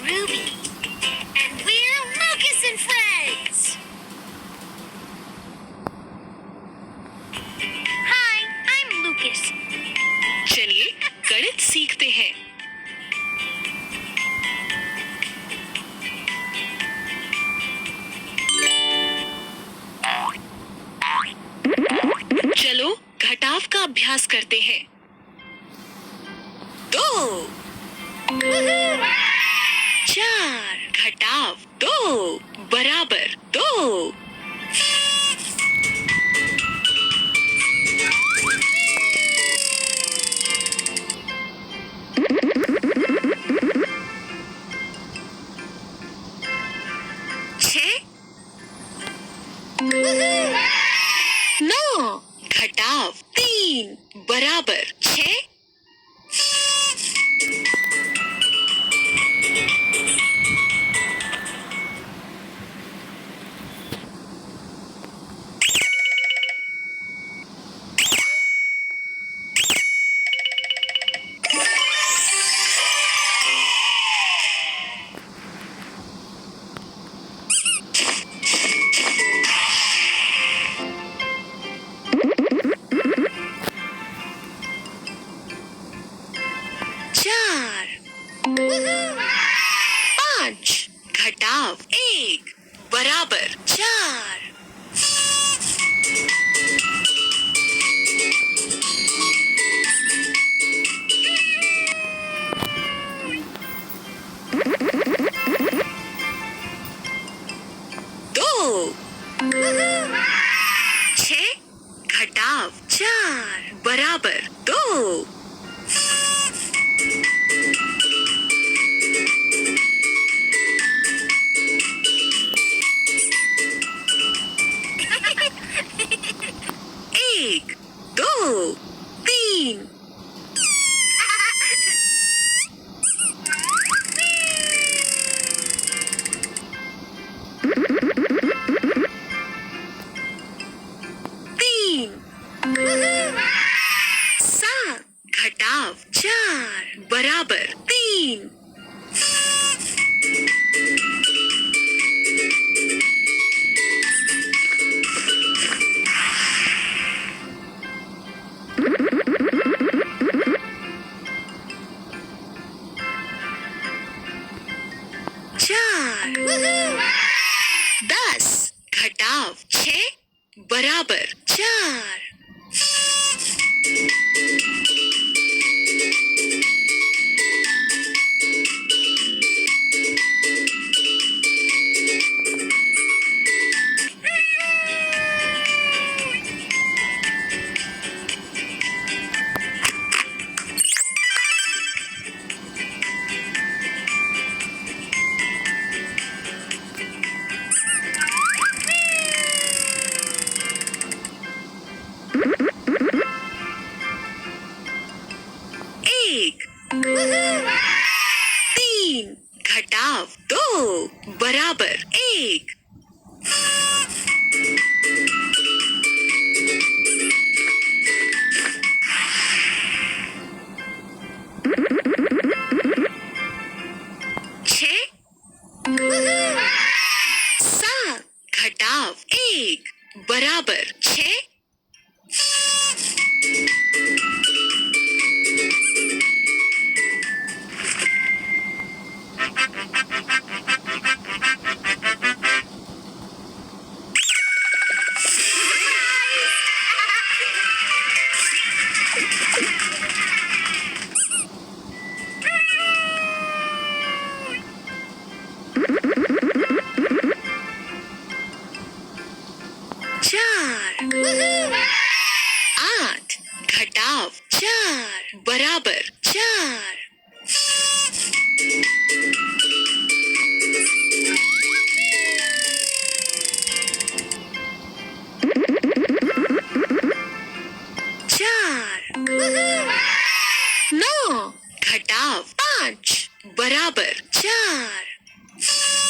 Ruby. And we're Lucas and Friends. Hi, I'm Lucas. चलिए गणित सीखते हैं। चलो घटाव का अभ्यास करते हैं। 2 4 घटाव 2 बराबर 2। 6 9 घटाव 3 बराबर 6। 5 घटाव 1 बराबर 4। 2 6 घटाव 4 बराबर 2। 1 2 3 7 घटाव 4 बराबर 3। 10 घटाव 6 बराबर 4। 1 3 घटाव 2 बराबर 1। 6 7 घटाव 1 बराबर 6। 4 8 घटाव 4 बराबर 4।